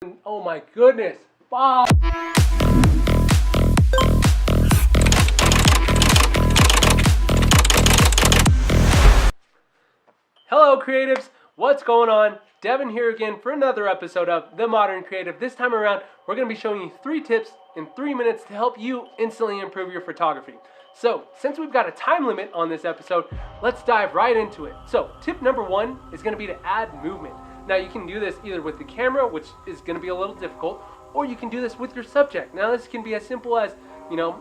Oh my goodness. Wow. Hello creatives, what's going on? Devin here again for another episode of The Modern Creative. This time around, we're going to be showing you 3 tips in 3 minutes to help you instantly improve your photography. So, since we've got a time limit on this episode, let's dive right into it. So, tip number 1 is going to be to add movement. Now, you can do this either with the camera, which is going to be a little difficult, or you can do this with your subject. Now, this can be as simple as,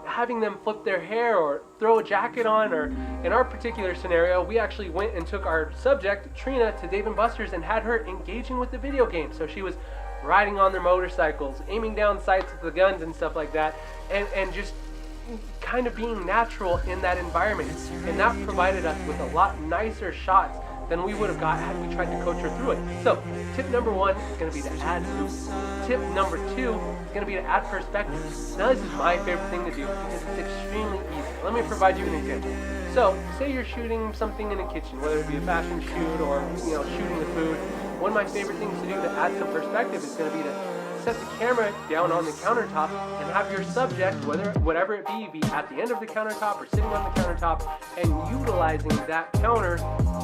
having them flip their hair or throw a jacket on, or in our particular scenario, we actually went and took our subject, Trina, to Dave & Buster's and had her engaging with the video game. So she was riding on their motorcycles, aiming down sights with the guns and stuff like that, and just kind of being natural in that environment. And that provided us with a lot nicer shots than we would have got had we tried to coach her through it. So, tip number 1 is going to be to add movement. Tip number 2 is going to be to add perspective. Now, this is my favorite thing to do because it's extremely easy. Let me provide you an example. So, say you're shooting something in a kitchen, whether it be a fashion shoot or shooting the food. One of my favorite things to do to add some perspective is going to be to set the camera down on the countertop and have your subject, whatever it be at the end of the countertop or sitting on the countertop, and utilizing that counter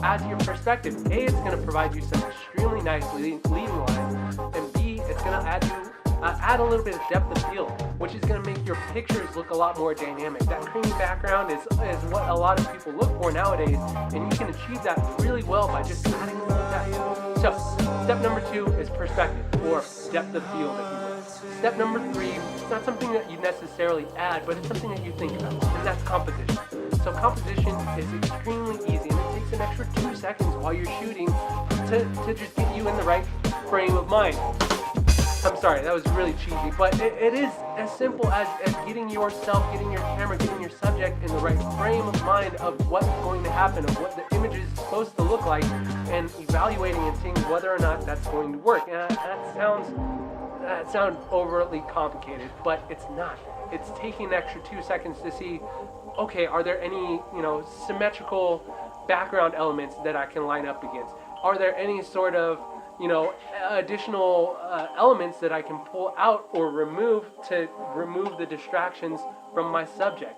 as your perspective. A, it's going to provide you some extremely nice leading lines, and B, it's going to add a little bit of depth of field, which is going to make your pictures look a lot more dynamic. That creamy background is what a lot of people look for nowadays, and you can achieve that really well by just adding a little depth. So, step number 2 is perspective, or depth of field, if you will. Step number 3, it's not something that you necessarily add, but it's something that you think about, and that's composition. So composition is extremely easy, and it takes an extra 2 seconds while you're shooting to just get you in the right frame of mind. I'm sorry, that was really cheesy, but it is as simple as getting yourself, getting your camera, getting your subject in the right frame of mind of what's going to happen, of what the image is supposed to look like, and evaluating and seeing whether or not that's going to work. And that sounds overly complicated, but it's not. It's taking an extra 2 seconds to see, okay, are there any, symmetrical background elements that I can line up against? Are there any sort of additional elements that I can pull out or remove to remove the distractions from my subject?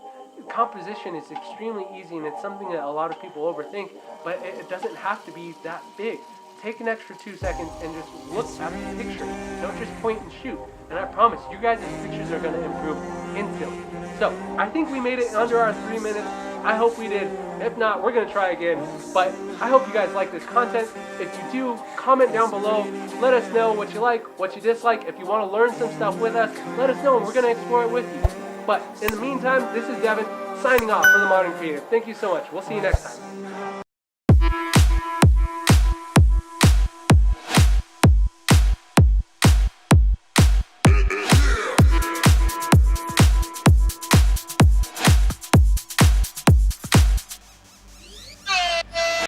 Composition is extremely easy, and it's something that a lot of people overthink, but it doesn't have to be that big. Take an extra 2 seconds and just look at the picture. Don't just point and shoot. And I promise, you guys' pictures are going to improve instantly. So, I think we made it under our 3 minutes. I hope we did. If not, we're going to try again. But I hope you guys like this content. If you do, comment down below. Let us know what you like, what you dislike. If you want to learn some stuff with us, let us know, and we're going to explore it with you. But in the meantime, this is Devin, signing off for The Modern Creative. Thank you so much. We'll see you next time.